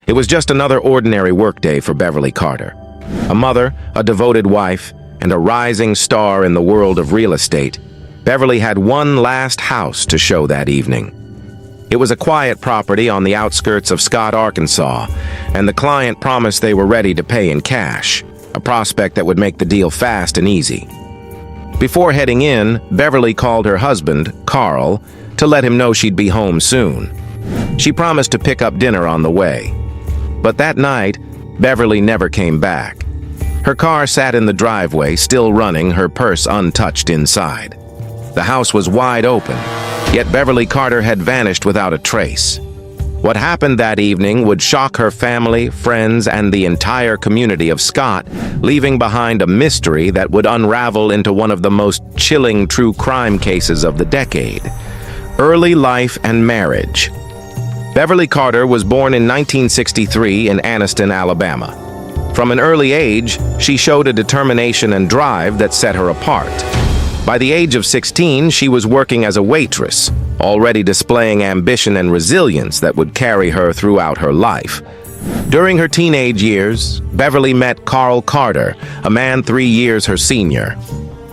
It was just another ordinary workday for Beverly Carter. A mother, a devoted wife, and a rising star in the world of real estate, Beverly had one last house to show that evening. It was a quiet property on the outskirts of Scott, Arkansas, and the client promised they were ready to pay in cash, a prospect that would make the deal fast and easy. Before heading in, Beverly called her husband, Carl, to let him know she'd be home soon. She promised to pick up dinner on the way. But that night, Beverly never came back. Her car sat in the driveway, still running, her purse untouched inside. The house was wide open, yet Beverly Carter had vanished without a trace. What happened that evening would shock her family, friends, and the entire community of Scott, leaving behind a mystery that would unravel into one of the most chilling true crime cases of the decade. Early life and marriage. Beverly Carter was born in 1963 in Anniston, Alabama. From an early age, she showed a determination and drive that set her apart. By the age of 16, she was working as a waitress, already displaying ambition and resilience that would carry her throughout her life. During her teenage years, Beverly met Carl Carter, a man 3 years her senior.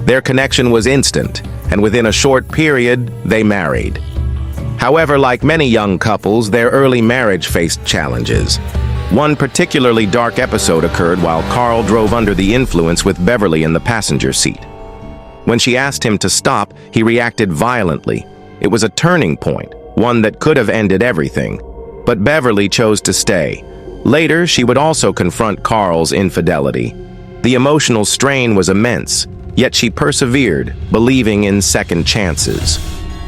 Their connection was instant, and within a short period, they married. However, like many young couples, their early marriage faced challenges. One particularly dark episode occurred while Carl drove under the influence with Beverly in the passenger seat. When she asked him to stop, he reacted violently. It was a turning point, one that could have ended everything. But Beverly chose to stay. Later, she would also confront Carl's infidelity. The emotional strain was immense, yet she persevered, believing in second chances.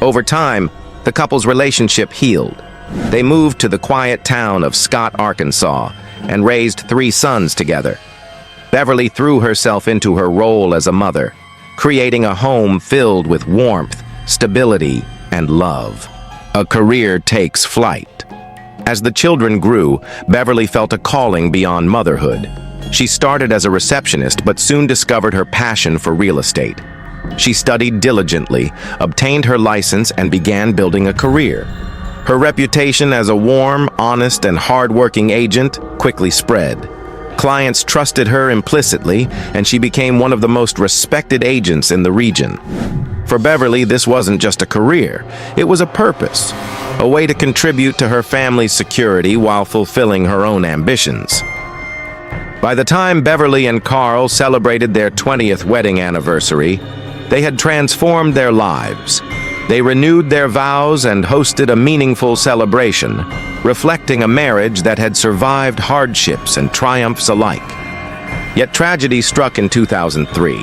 Over time, the couple's relationship healed. They moved to the quiet town of Scott, Arkansas, and raised 3 sons together. Beverly threw herself into her role as a mother, creating a home filled with warmth, stability, and love. A career takes flight. As the children grew, Beverly felt a calling beyond motherhood. She started as a receptionist but soon discovered her passion for real estate. She studied diligently, obtained her license, and began building a career. Her reputation as a warm, honest, and hard-working agent quickly spread. Clients trusted her implicitly, and she became one of the most respected agents in the region. For Beverly, this wasn't just a career. It was a purpose, a way to contribute to her family's security while fulfilling her own ambitions. By the time Beverly and Carl celebrated their 20th wedding anniversary, they had transformed their lives. They renewed their vows and hosted a meaningful celebration, reflecting a marriage that had survived hardships and triumphs alike. Yet tragedy struck in 2003.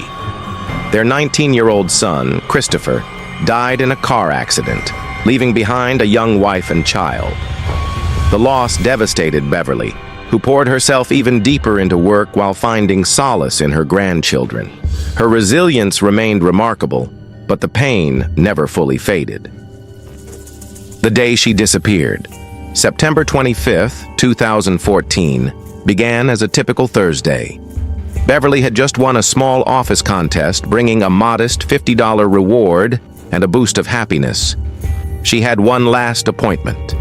Their 19-year-old son, Christopher, died in a car accident, leaving behind a young wife and child. The loss devastated Beverly, who poured herself even deeper into work while finding solace in her grandchildren. Her resilience remained remarkable, but the pain never fully faded. The day she disappeared, September 25, 2014, began as a typical Thursday. Beverly had just won a small office contest, bringing a modest $50 reward and a boost of happiness. She had one last appointment,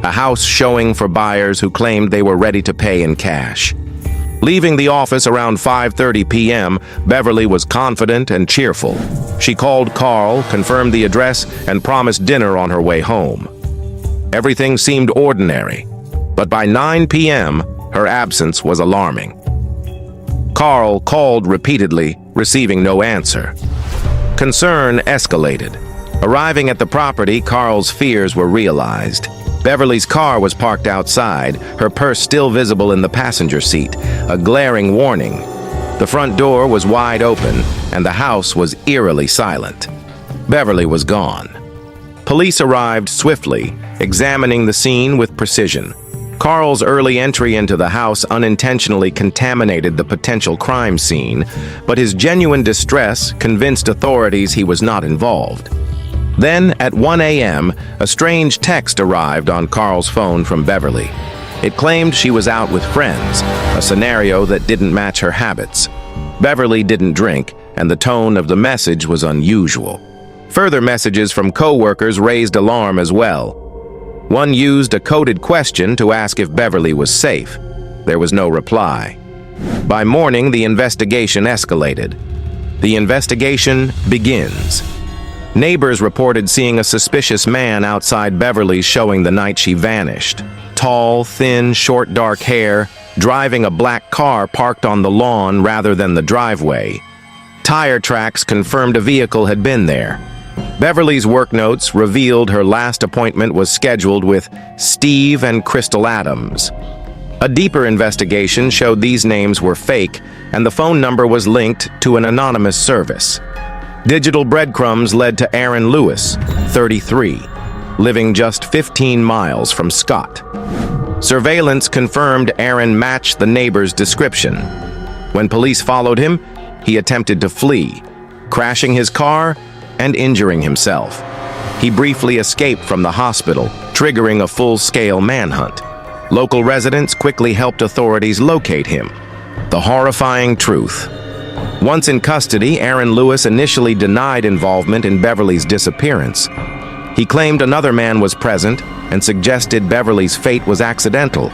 a house showing for buyers who claimed they were ready to pay in cash. Leaving the office around 5:30 p.m., Beverly was confident and cheerful. She called Carl, confirmed the address, and promised dinner on her way home. Everything seemed ordinary, but by 9 p.m., her absence was alarming. Carl called repeatedly, receiving no answer. Concern escalated. Arriving at the property, Carl's fears were realized. Beverly's car was parked outside, her purse still visible in the passenger seat, a glaring warning. The front door was wide open, and the house was eerily silent. Beverly was gone. Police arrived swiftly, examining the scene with precision. Carl's early entry into the house unintentionally contaminated the potential crime scene, but his genuine distress convinced authorities he was not involved. Then, at 1 a.m., a strange text arrived on Carl's phone from Beverly. It claimed she was out with friends, a scenario that didn't match her habits. Beverly didn't drink, and the tone of the message was unusual. Further messages from co-workers raised alarm as well. One used a coded question to ask if Beverly was safe. There was no reply. By morning, the investigation escalated. The investigation begins. Neighbors reported seeing a suspicious man outside Beverly's showing the night she vanished. Tall, thin, short, dark hair, driving a black car parked on the lawn rather than the driveway. Tire tracks confirmed a vehicle had been there. Beverly's work notes revealed her last appointment was scheduled with Steve and Crystal Adams. A deeper investigation showed these names were fake, and the phone number was linked to an anonymous service. Digital breadcrumbs led to Aaron Lewis, 33, living just 15 miles from Scott. Surveillance confirmed Aaron matched the neighbor's description. When police followed him, he attempted to flee, crashing his car and injuring himself. He briefly escaped from the hospital, triggering a full-scale manhunt. Local residents quickly helped authorities locate him. The horrifying truth. Once in custody, Aaron Lewis initially denied involvement in Beverly's disappearance. He claimed another man was present and suggested Beverly's fate was accidental.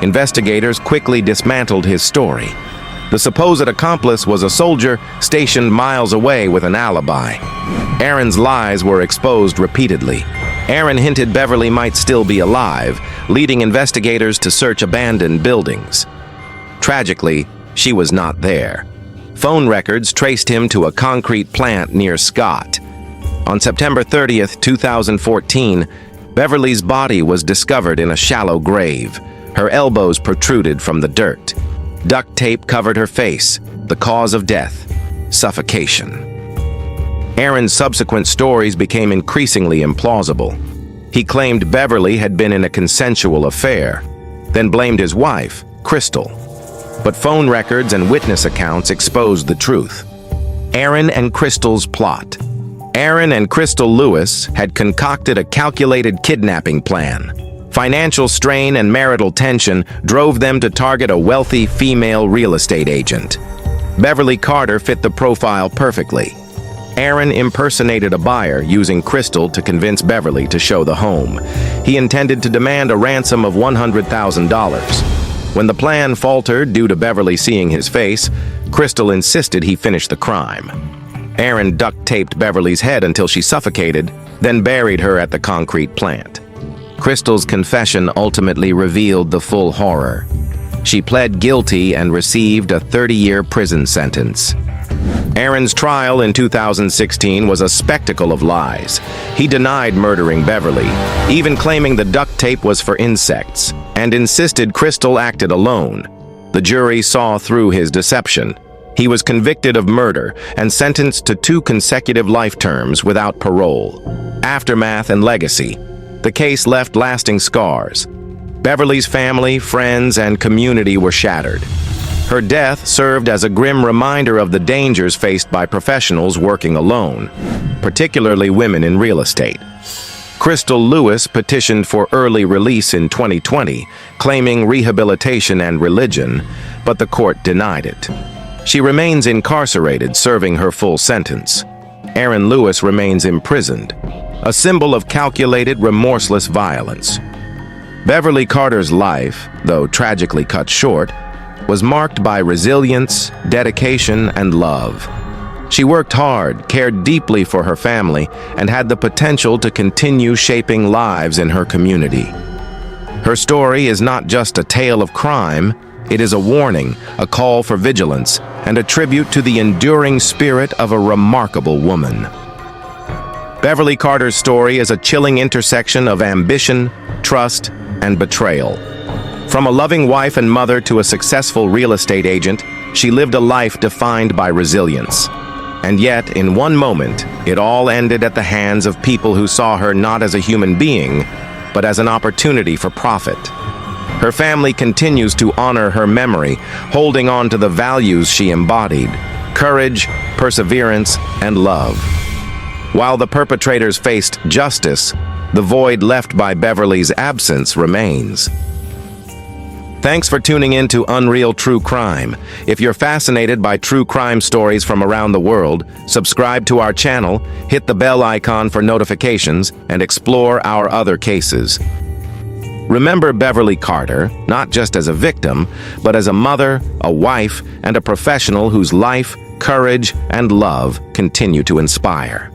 Investigators quickly dismantled his story. The supposed accomplice was a soldier stationed miles away with an alibi. Aaron's lies were exposed repeatedly. Aaron hinted Beverly might still be alive, leading investigators to search abandoned buildings. Tragically, she was not there. Phone records traced him to a concrete plant near Scott. On September 30th, 2014, Beverly's body was discovered in a shallow grave. Her elbows protruded from the dirt. Duct tape covered her face. The cause of death: suffocation. Aaron's subsequent stories became increasingly implausible. He claimed Beverly had been in a consensual affair, then blamed his wife, Crystal. But phone records and witness accounts exposed the truth. Aaron and Crystal's plot. Aaron and Crystal Lewis had concocted a calculated kidnapping plan. Financial strain and marital tension drove them to target a wealthy female real estate agent. Beverly Carter fit the profile perfectly. Aaron impersonated a buyer using Crystal to convince Beverly to show the home. He intended to demand a ransom of $100,000. When the plan faltered due to Beverly seeing his face, Crystal insisted he finish the crime. Aaron duct-taped Beverly's head until she suffocated, then buried her at the concrete plant. Crystal's confession ultimately revealed the full horror. She pled guilty and received a 30-year prison sentence. Aaron's trial in 2016 was a spectacle of lies. He denied murdering Beverly, even claiming the duct tape was for insects, and insisted Crystal acted alone. The jury saw through his deception. He was convicted of murder and sentenced to 2 consecutive life terms without parole. Aftermath and legacy. The case left lasting scars. Beverly's family, friends, and community were shattered. Her death served as a grim reminder of the dangers faced by professionals working alone, particularly women in real estate. Crystal Lewis petitioned for early release in 2020, claiming rehabilitation and religion, but the court denied it. She remains incarcerated, serving her full sentence. Aaron Lewis remains imprisoned, a symbol of calculated, remorseless violence. Beverly Carter's life, though tragically cut short, was marked by resilience, dedication, and love. She worked hard, cared deeply for her family, and had the potential to continue shaping lives in her community. Her story is not just a tale of crime, it is a warning, a call for vigilance, and a tribute to the enduring spirit of a remarkable woman. Beverly Carter's story is a chilling intersection of ambition, trust, and betrayal. From a loving wife and mother to a successful real estate agent, she lived a life defined by resilience. And yet, in one moment, it all ended at the hands of people who saw her not as a human being, but as an opportunity for profit. Her family continues to honor her memory, holding on to the values she embodied: courage, perseverance, and love. While the perpetrators faced justice, the void left by Beverly's absence remains. Thanks for tuning in to Unreal True Crime. If you're fascinated by true crime stories from around the world, subscribe to our channel, hit the bell icon for notifications, and explore our other cases. Remember Beverly Carter, not just as a victim, but as a mother, a wife, and a professional whose life, courage, and love continue to inspire.